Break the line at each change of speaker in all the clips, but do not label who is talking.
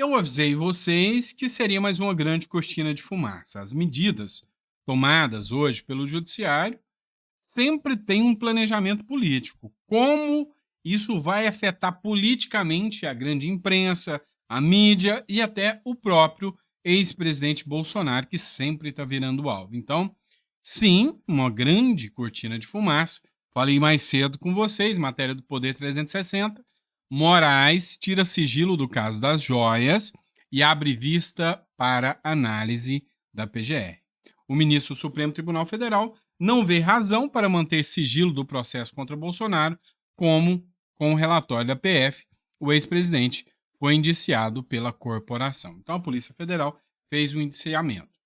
Eu avisei vocês que seria mais uma grande cortina de fumaça. As medidas tomadas hoje pelo Judiciário sempre têm um planejamento político. Como isso vai afetar politicamente a grande imprensa, a mídia e até o próprio ex-presidente Bolsonaro, que sempre está virando alvo. Então, sim, uma grande cortina de fumaça. Falei mais cedo com vocês, matéria do Poder 360. Moraes tira sigilo do caso das joias e abre vista para análise da PGR. O ministro do Supremo Tribunal Federal não vê razão para manter sigilo do processo contra Bolsonaro, como com o relatório da PF, o ex-presidente foi indiciado pela corporação. Então a Polícia Federal fez o indiciamento.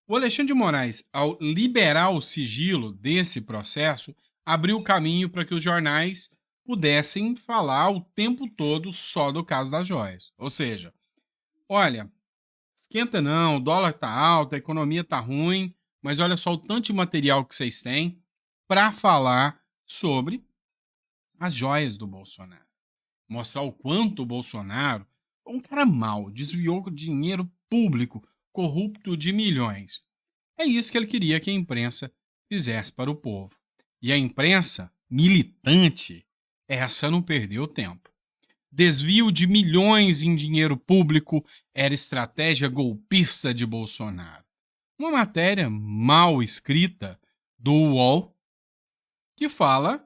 O Alexandre de Moraes, ao liberar o sigilo desse processo, abriu caminho para que os jornais pudessem falar o tempo todo só do caso das joias. Ou seja, olha, esquenta não, o dólar tá alto, a economia tá ruim, mas olha só o tanto de material que vocês têm para falar sobre as joias do Bolsonaro. Mostrar o quanto o Bolsonaro foi um cara mau, desviou dinheiro público, corrupto de milhões. É isso que ele queria que a imprensa fizesse para o povo. E a imprensa militante, essa não perdeu tempo. Desvio de milhões em dinheiro público era estratégia golpista de Bolsonaro. Uma matéria mal escrita do UOL que fala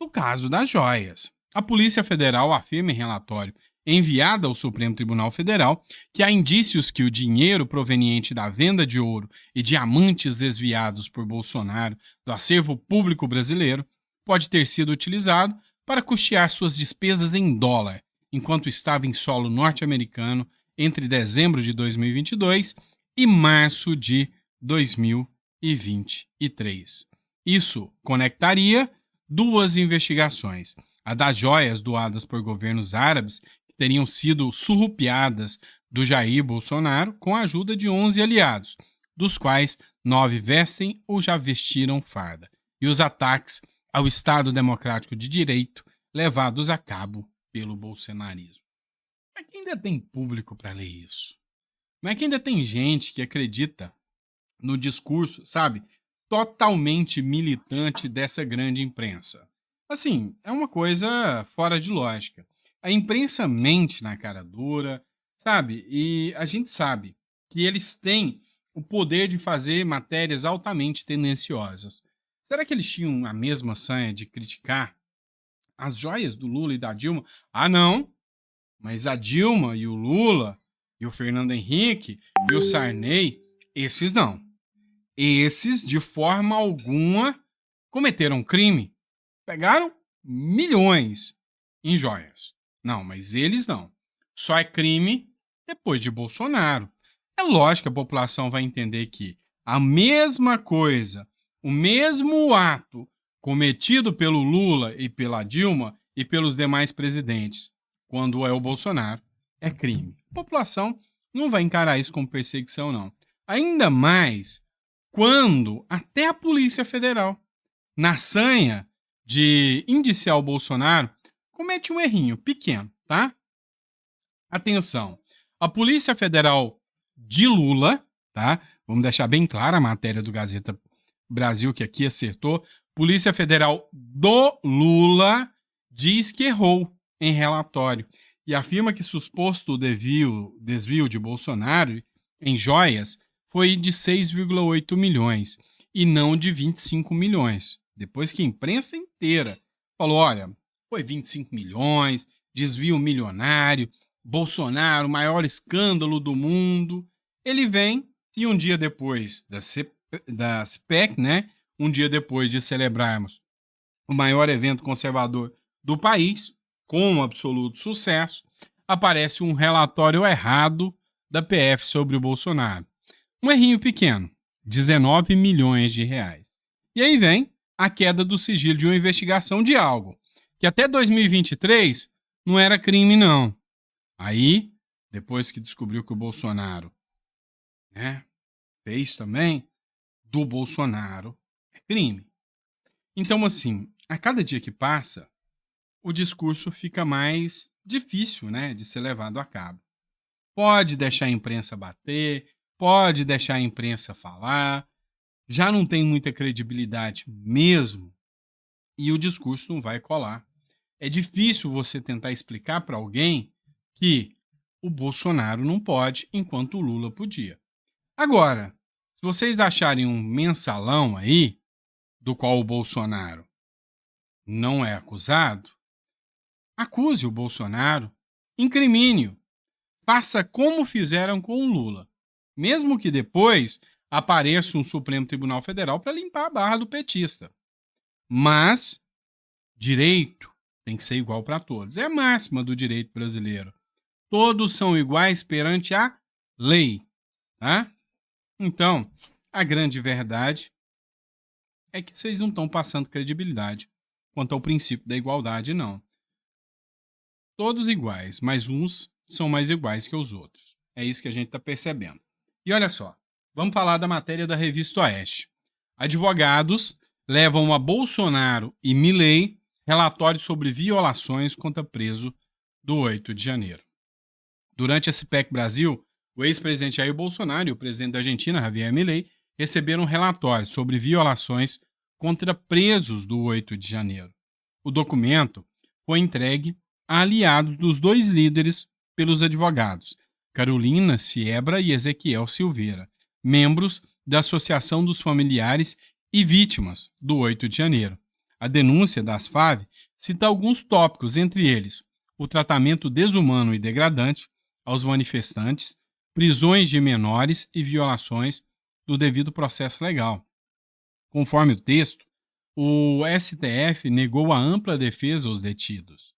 do caso das joias. A Polícia Federal afirma em relatório enviado ao Supremo Tribunal Federal que há indícios que o dinheiro proveniente da venda de ouro e diamantes desviados por Bolsonaro do acervo público brasileiro pode ter sido utilizado para custear suas despesas em dólar, enquanto estava em solo norte-americano entre dezembro de 2022 e março de 2023. Isso conectaria duas investigações: a das joias doadas por governos árabes que teriam sido surrupiadas do Jair Bolsonaro com a ajuda de 11 aliados, dos quais 9 vestem ou já vestiram farda, e os ataques ao Estado Democrático de Direito levados a cabo pelo bolsonarismo. Mas que ainda tem público para ler isso? Mas que ainda tem gente que acredita no discurso, sabe, totalmente militante dessa grande imprensa. Assim, é uma coisa fora de lógica. A imprensa mente na cara dura, sabe? E a gente sabe que eles têm o poder de fazer matérias altamente tendenciosas. Será que eles tinham a mesma sanha de criticar as joias do Lula e da Dilma? Ah, não, mas a Dilma e o Lula e o Fernando Henrique e o Sarney, esses não. Esses, de forma alguma, cometeram crime. Pegaram milhões em joias. Não, mas eles não. Só é crime depois de Bolsonaro. É lógico que a população vai entender que a mesma coisa, o mesmo ato cometido pelo Lula e pela Dilma e pelos demais presidentes, quando é o Bolsonaro, é crime. A população não vai encarar isso como perseguição, não. Ainda mais quando até a Polícia Federal, na sanha de indiciar o Bolsonaro, comete um errinho pequeno, tá? Atenção. A Polícia Federal de Lula, tá? Vamos deixar bem clara a matéria do Gazeta Brasil, que aqui acertou. Polícia Federal do Lula diz que errou em relatório e afirma que suposto desvio de Bolsonaro em joias foi de 6,8 milhões e não de 25 milhões. Depois que a imprensa inteira falou, olha, foi 25 milhões, desvio milionário, Bolsonaro, o maior escândalo do mundo. Ele vem e um dia depois da CPEC, né? Um dia depois de celebrarmos o maior evento conservador do país, com um absoluto sucesso, aparece um relatório errado da PF sobre o Bolsonaro. Um errinho pequeno, 19 milhões de reais. E aí vem a queda do sigilo de uma investigação de algo que até 2023 não era crime, não. Aí, depois que descobriu que o Bolsonaro, né, fez também, do Bolsonaro é crime. Então, assim, a cada dia que passa, o discurso fica mais difícil, né, de ser levado a cabo. pode deixar a imprensa bater, pode deixar a imprensa falar, já não tem muita credibilidade mesmo e o discurso não vai colar. É difícil você tentar explicar para alguém que o Bolsonaro não pode, enquanto o Lula podia. Agora, se vocês acharem um mensalão aí, do qual o Bolsonaro não é acusado, acuse o Bolsonaro, incrimine-o, faça como fizeram com o Lula, mesmo que depois apareça um Supremo Tribunal Federal para limpar a barra do petista. Mas direito tem que ser igual para todos. É a máxima do direito brasileiro. Todos são iguais perante a lei, tá? Então, a grande verdade é que vocês não estão passando credibilidade quanto ao princípio da igualdade, não. Todos iguais, mas uns são mais iguais que os outros. É isso que a gente está percebendo. E olha só, vamos falar da matéria da Revista Oeste. Advogados levam a Bolsonaro e Milei relatório sobre violações contra preso do 8 de janeiro. Durante a CPEC Brasil, o ex-presidente Jair Bolsonaro e o presidente da Argentina, Javier Milei, receberam um relatório sobre violações contra presos do 8 de janeiro. O documento foi entregue a aliados dos dois líderes pelos advogados, Carolina Siebra e Ezequiel Silveira, membros da Associação dos Familiares e Vítimas do 8 de janeiro. A denúncia da ASFAV cita alguns tópicos, entre eles o tratamento desumano e degradante aos manifestantes, prisões de menores e violações do devido processo legal. Conforme o texto, o STF negou a ampla defesa aos detidos.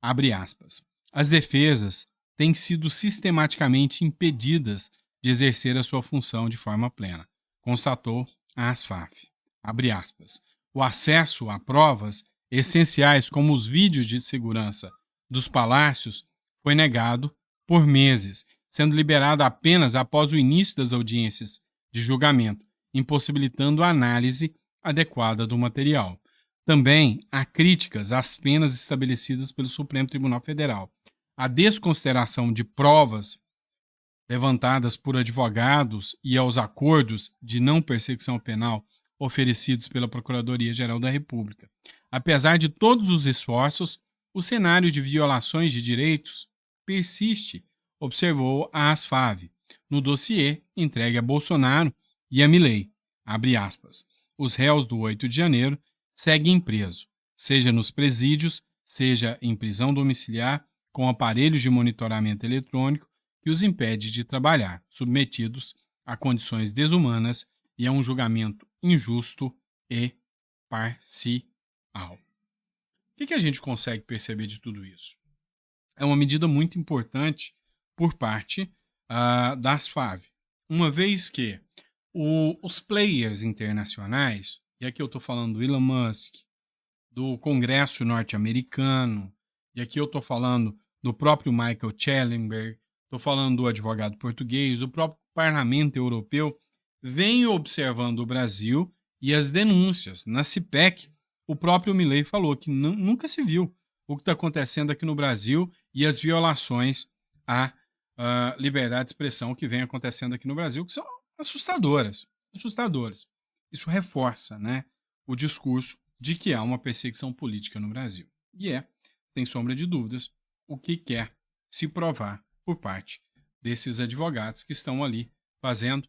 Abre aspas. As defesas têm sido sistematicamente impedidas de exercer a sua função de forma plena, constatou a ASFAF. Abre aspas. O acesso a provas essenciais como os vídeos de segurança dos palácios foi negado por meses, sendo liberado apenas após o início das audiências de julgamento, impossibilitando a análise adequada do material. Também há críticas às penas estabelecidas pelo Supremo Tribunal Federal. A desconsideração de provas levantadas por advogados e aos acordos de não persecução penal oferecidos pela Procuradoria-Geral da República. Apesar de todos os esforços, o cenário de violações de direitos persiste, observou a ASFAV, no dossiê entregue a Bolsonaro e a Milei. Abre aspas. Os réus do 8 de janeiro seguem presos, seja nos presídios, seja em prisão domiciliar, com aparelhos de monitoramento eletrônico que os impede de trabalhar, submetidos a condições desumanas e a um julgamento injusto e parcial. O que a gente consegue perceber de tudo isso? É uma medida muito importante por parte da ASFAV, uma vez que os players internacionais, e aqui eu estou falando do Elon Musk, do Congresso norte-americano, e aqui eu estou falando do próprio Michael Schellenberg, estou falando do advogado português, do próprio Parlamento Europeu, vem observando o Brasil e as denúncias. Na CPEC, o próprio Milei falou que nunca se viu o que está acontecendo aqui no Brasil e as violações à liberdade de expressão que vem acontecendo aqui no Brasil, que são assustadoras. Isso reforça, né, o discurso de que há uma perseguição política no Brasil. E sem sombra de dúvidas, o que quer se provar por parte desses advogados que estão ali fazendo,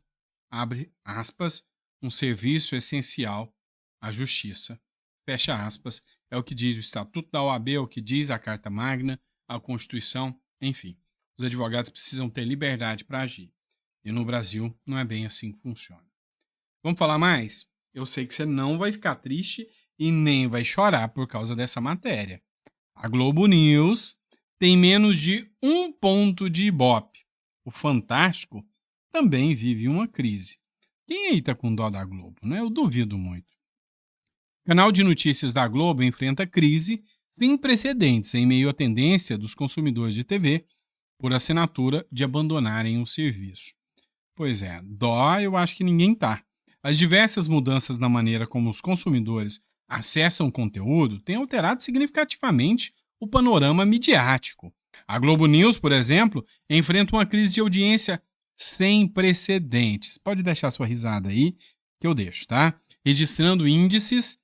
abre aspas, um serviço essencial à justiça. Fecha aspas, é o que diz o Estatuto da OAB, é o que diz a Carta Magna, a Constituição, enfim. Os advogados precisam ter liberdade para agir. E no Brasil não é bem assim que funciona. Vamos falar mais? Eu sei que você não vai ficar triste e nem vai chorar por causa dessa matéria. A Globo News tem menos de 1 ponto de Ibope. O Fantástico também vive uma crise. Quem aí tá com dó da Globo, né? Eu duvido muito. O canal de notícias da Globo enfrenta crise sem precedentes em meio à tendência dos consumidores de TV por assinatura de abandonarem o serviço. Pois é, dó eu acho que ninguém tá. As diversas mudanças na maneira como os consumidores acessam o conteúdo têm alterado significativamente o panorama midiático. A Globo News, por exemplo, enfrenta uma crise de audiência sem precedentes. Pode deixar sua risada aí, que eu deixo, tá? Registrando índices,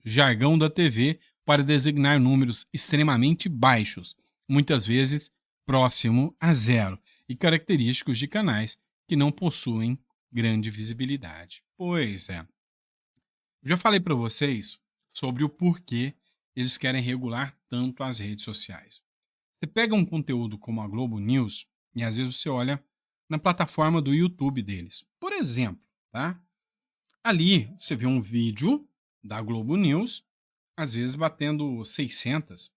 jargão da TV, para designar números extremamente baixos, muitas vezes próximo a zero, e característicos de canais que não possuem grande visibilidade. Pois é. Já falei para vocês sobre o porquê eles querem regular tanto as redes sociais. Você pega um conteúdo como a Globo News e às vezes você olha na plataforma do YouTube deles. Por exemplo, tá? Ali você vê um vídeo da Globo News, às vezes batendo 600,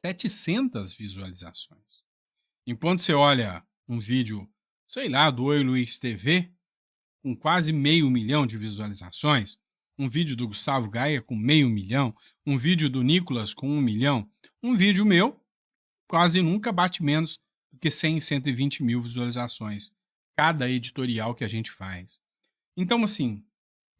700 visualizações. Enquanto você olha um vídeo, sei lá, do Oi Luiz TV, com quase 500.000 de visualizações, um vídeo do Gustavo Gaia com 500.000, um vídeo do Nicolas com 1 milhão, um vídeo meu quase nunca bate menos do que 100, 120 mil visualizações. Cada editorial que a gente faz. Então, assim,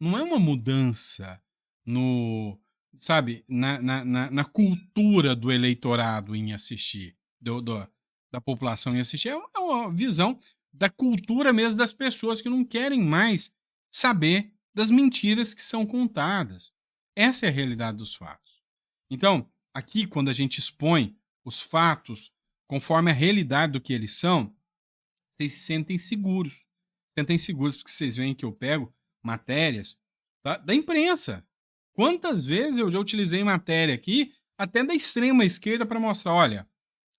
não é uma mudança no, sabe, na cultura do eleitorado em assistir, da população em assistir. É uma visão da cultura mesmo das pessoas que não querem mais saber das mentiras que são contadas. Essa é a realidade dos fatos. Então, aqui, quando a gente expõe os fatos conforme a realidade do que eles são, vocês se sentem seguros. Sentem seguros porque vocês veem que eu pego matérias da imprensa. Quantas vezes eu já utilizei matéria aqui, até da extrema esquerda, para mostrar, olha,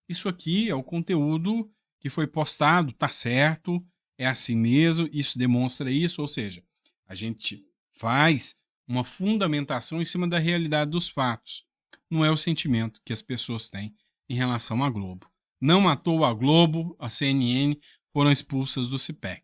isso aqui é o conteúdo que foi postado, tá certo, é assim mesmo, isso demonstra isso, ou seja, a gente faz uma fundamentação em cima da realidade dos fatos. Não é o sentimento que as pessoas têm em relação à Globo. Não matou a Globo, a CNN foram expulsas do CPEC.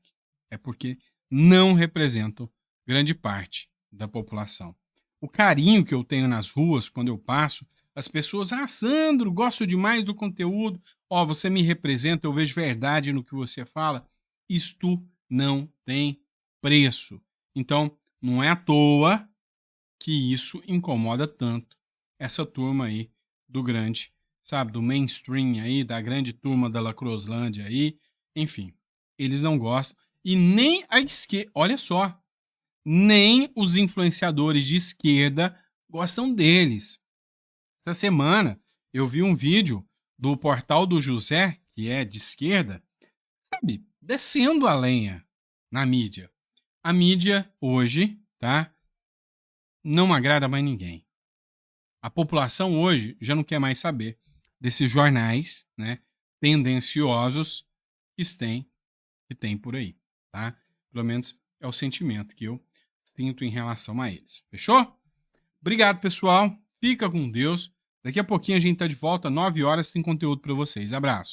É porque não representam grande parte da população. O carinho que eu tenho nas ruas quando eu passo, as pessoas, Sandro, gosto demais do conteúdo, você me representa, eu vejo verdade no que você fala. Isto não tem preço. Então, não é à toa que isso incomoda tanto essa turma aí do grande, sabe, do mainstream aí, da grande turma da Lacroslândia aí, enfim, eles não gostam. E nem a esquerda, olha só, nem os influenciadores de esquerda gostam deles. Essa semana eu vi um vídeo do Portal do José, que é de esquerda, sabe, descendo a lenha na mídia. A mídia hoje, tá, não agrada mais ninguém. A população hoje já não quer mais saber desses jornais, né, tendenciosos que tem por aí, tá? Pelo menos é o sentimento que eu sinto em relação a eles. Fechou? Obrigado, pessoal. Fica com Deus. Daqui a pouquinho a gente tá de volta, 9 horas, tem conteúdo para vocês. Abraço.